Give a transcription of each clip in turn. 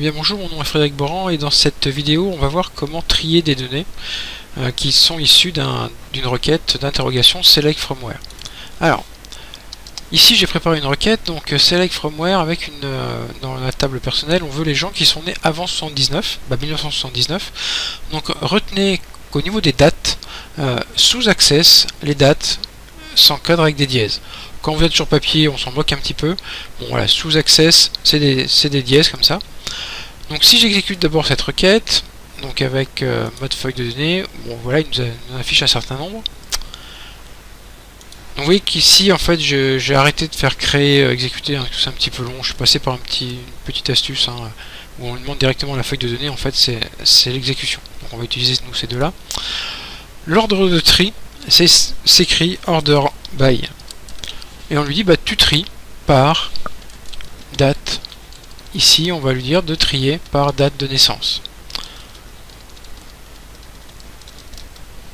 Bien bonjour, mon nom est Frédéric Boran et dans cette vidéo on va voir comment trier des données qui sont issues d'une requête d'interrogation select fromware. Alors, ici j'ai préparé une requête, donc select fromware avec dans la table personnelle on veut les gens qui sont nés avant 1979. Donc retenez qu'au niveau des dates, sous access, les dates s'encadrent avec des dièses. Quand vous êtes sur papier on s'en moque un petit peu. Bon voilà, sous access c'est des dièses comme ça. Donc si j'exécute d'abord cette requête, donc avec mode feuille de données, bon voilà, il nous affiche un certain nombre. Donc vous voyez qu'ici en fait j'ai arrêté de faire créer, exécuter, hein, c'est un petit peu long, je suis passé par une petite astuce hein, où on lui demande directement la feuille de données, en fait c'est l'exécution. Donc on va utiliser nous ces deux-là. L'ordre de tri, s'écrit order by. Et on lui dit bah tu tries par date. Ici, on va lui dire de trier par date de naissance.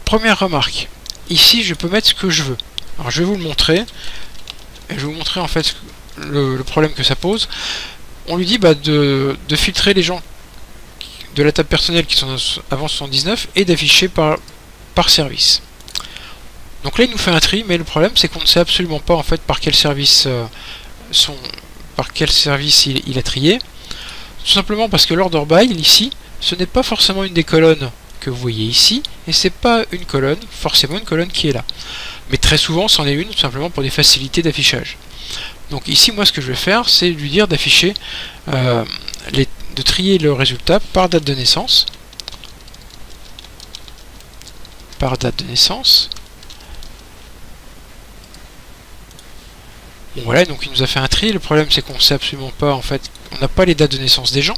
Première remarque, ici je peux mettre ce que je veux. Alors je vais vous le montrer. Et je vais vous montrer en fait le problème que ça pose. On lui dit bah, de filtrer les gens de la table personnelle qui sont avant 79 et d'afficher par service. Donc là il nous fait un tri, mais le problème c'est qu'on ne sait absolument pas en fait par quel service il a trié, tout simplement parce que l'order by ici, ce n'est pas forcément une des colonnes que vous voyez ici, et c'est pas une colonne, forcément une colonne qui est là. Mais très souvent c'en est une, tout simplement pour des facilités d'affichage. Donc ici moi ce que je vais faire, c'est lui dire d'afficher, de trier le résultat par date de naissance. Par date de naissance. Bon, voilà, donc il nous a fait un tri. Le problème c'est qu'on ne sait absolument pas, en fait, on n'a pas les dates de naissance des gens.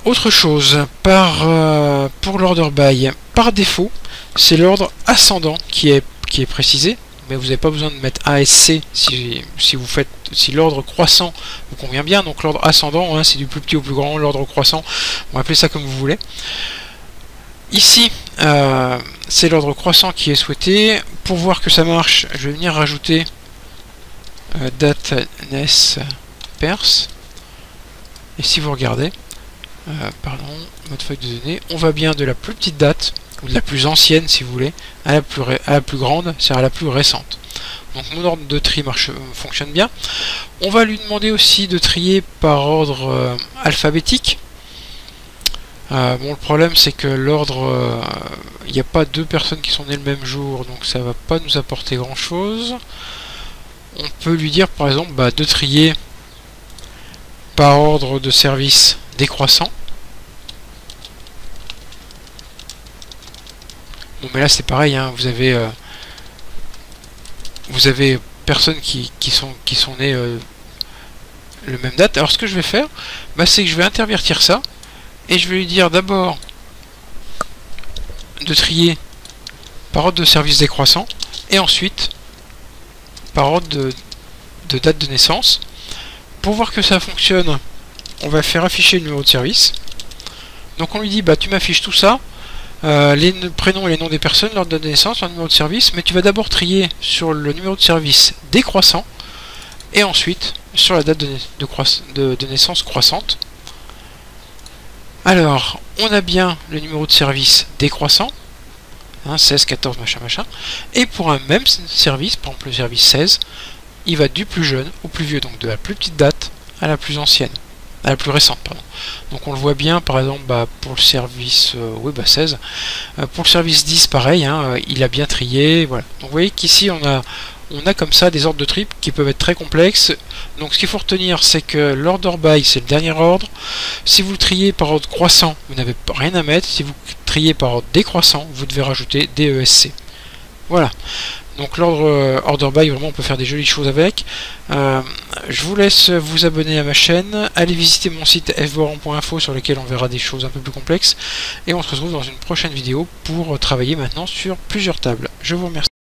Autre chose, pour l'order by, par défaut, c'est l'ordre ascendant qui est précisé, mais vous n'avez pas besoin de mettre ASC si l'ordre croissant vous convient bien. Donc l'ordre ascendant, hein, c'est du plus petit au plus grand, l'ordre croissant, on va appeler ça comme vous voulez. Ici, c'est l'ordre croissant qui est souhaité. Pour voir que ça marche, je vais venir rajouter date naissance pers, et si vous regardez, pardon, mode feuille de données, on va bien de la plus petite date, ou de la plus ancienne si vous voulez, à la plus grande, c'est-à-dire à la plus récente. Donc mon ordre de tri fonctionne bien. On va lui demander aussi de trier par ordre alphabétique. Bon, le problème c'est que l'ordre, il n'y a pas deux personnes qui sont nées le même jour, donc ça va pas nous apporter grand chose. On peut lui dire par exemple bah, de trier par ordre de service décroissant. Bon mais là c'est pareil, hein, vous avez personnes qui sont nées le même date. Alors ce que je vais faire, bah, c'est que je vais intervertir ça. Et je vais lui dire d'abord de trier par ordre de service décroissant et ensuite par ordre de date de naissance. Pour voir que ça fonctionne, on va faire afficher le numéro de service. Donc on lui dit bah tu m'affiches tout ça, les prénoms et les noms des personnes, l'ordre de naissance, le numéro de service, mais tu vas d'abord trier sur le numéro de service décroissant et ensuite sur la date de naissance croissante. Alors, on a bien le numéro de service décroissant, hein, 16, 14, machin, machin, et pour un même service, par exemple le service 16, il va du plus jeune au plus vieux, donc de la plus petite date à la plus ancienne, à la plus récente, pardon. Donc on le voit bien, par exemple, bah, pour le service 16, pour le service 10, pareil, hein, il a bien trié, voilà. Donc vous voyez qu'ici on a comme ça des ordres de tri qui peuvent être très complexes. Donc ce qu'il faut retenir, c'est que l'order by c'est le dernier ordre. Si vous triez par ordre croissant, vous n'avez rien à mettre. Si vous triez par ordre décroissant, vous devez rajouter DESC. Voilà. Donc l'ordre order by, vraiment on peut faire des jolies choses avec. Je vous laisse vous abonner à ma chaîne. Allez visiter mon site fboran.info sur lequel on verra des choses un peu plus complexes. Et on se retrouve dans une prochaine vidéo pour travailler maintenant sur plusieurs tables. Je vous remercie.